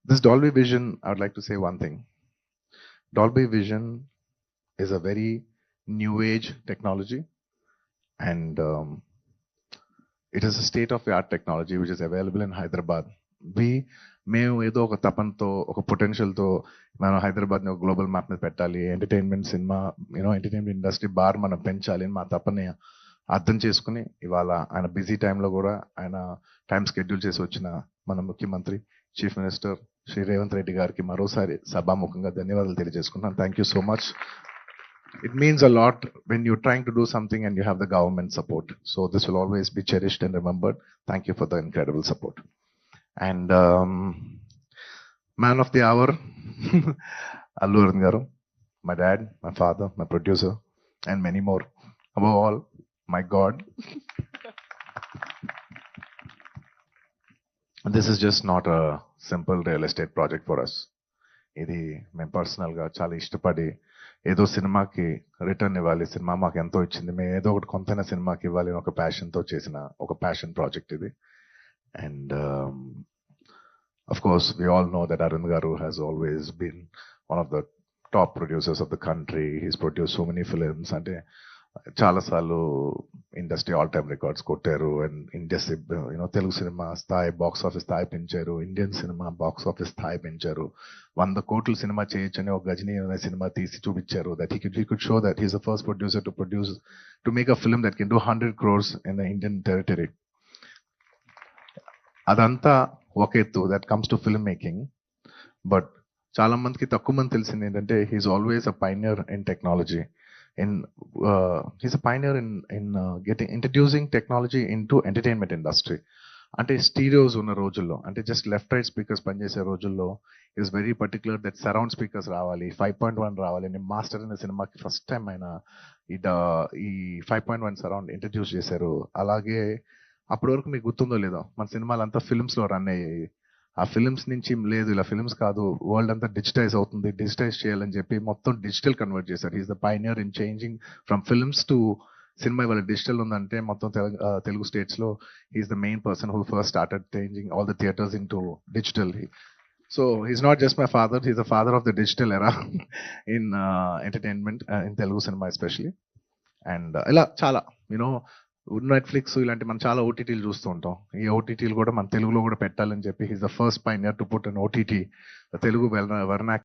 This Dolby Vision, I would like to say one thing. Dolby Vision is a very new age technology, and it is a state of the art technology which is available in Hyderabad. మేము ఏదో ఒక తపనతో ఒక పొటెన్షియల్తో మనం హైదరాబాద్ని ఒక global map మీద పెట్టాలి, entertainment cinema entertainment industry bar మనం పెంచాలి అని మా తపని అర్థం చేసుకుని ఇవాళ ఆయన బిజీ టైంలో కూడా ఆయన టైం షెడ్యూల్ చేసి వచ్చిన మన ముఖ్యమంత్రి చీఫ్ మినిస్టర్ శ్రీ రేవంత్ రెడ్డి గారికి మరోసారి సభాముఖంగా ధన్యవాదాలు తెలియజేసుకుంటున్నాను. Thank you so much. It means a lot when you're trying to do something and you have the government support. So this will always be cherished and remembered. Thank you for the incredible support. And man of the hour, Allu Arjun garu, my dad, my father, my producer, and many more. Above all, my God. This is just not a simple real estate project for us. ఇది మేము పర్సనల్గా చాలా ఇష్టపడి ఏదో సినిమాకి return ఇవ్వాలి, cinema మాకు ఎంతో ఇచ్చింది, మేము ఏదో ఒకటి కొంతైనా సినిమాకి ఇవ్వాలి అని ఒక ప్యాషన్తో చేసిన ఒక ప్యాషన్ ప్రాజెక్ట్ ఇది. And of course we all know that Arun garu has always been one of the top producers of the country. He's produced so many films, అంటే చాలా సార్లు ఇండస్ట్రీ ఆల్ టైమ్ రికార్డ్స్ కొట్టారు. And industry Telugu cinema స్థాయి box office స్థాయి పెంచారు, Indian cinema box office స్థాయి పెంచారు. 100 కోట్లు సినిమా చేయొచ్చని ఒక గజనీ అనే సినిమా తీసి చూపించారు. That he could show that he's the first producer to make a film that can do 100 crores in the Indian territory. అదంతా ఒక ఎత్తు, that comes to film making. But చాలా మందికి తక్కువ మంది తెలిసింది ఏంటంటే he's always a pioneer in technology. He's a pioneer in introducing technology into entertainment industry. అంటే స్టీరియోస్ ఉన్న రోజుల్లో, అంటే జస్ట్ లెఫ్ట్ రైట్ స్పీకర్స్ పనిచేసే రోజుల్లో is very particular that surround speakers రావాలి, 5.1 రావాలి అని మాస్టర్ అనే సినిమాకి ఫస్ట్ టైం ఆయన ఈ 5.1 సరౌండ్ ఇంట్రడ్యూస్ చేశారు. అలాగే అప్పటి వరకు మీకు గుర్తుందో లేదో మన సినిమాలంతా ఫిల్మ్స్లో రన్ అయ్యాయి. ఆ ఫిల్మ్స్ నుంచి లేదు ఇలా ఫిల్మ్స్ కాదు, వరల్డ్ అంతా డిజిటైజ్ అవుతుంది, డిజిటైజ్ చేయాలని చెప్పి మొత్తం డిజిటల్ కన్వర్ట్ చేశారు. Is the pioneer in changing from films to cinema. ఇవాళ డిజిటల్ ఉందంటే మొత్తం తెలుగు స్టేట్స్లో is the main person who first started changing all the theatres in to digital. So he's not just my father, he's the father of the digital era in entertainment in Telugu cinema especially. And ఇలా చాలా Netflix ఇలాంటి మనం చాలా ఓటీటీలు చూస్తూ ఉంటాం. ఈ ఓటీటీలు కూడా మన తెలుగులో కూడా పెట్టాలని చెప్పి he's the first pioneer to put on OTT Telugu వెర్నాక్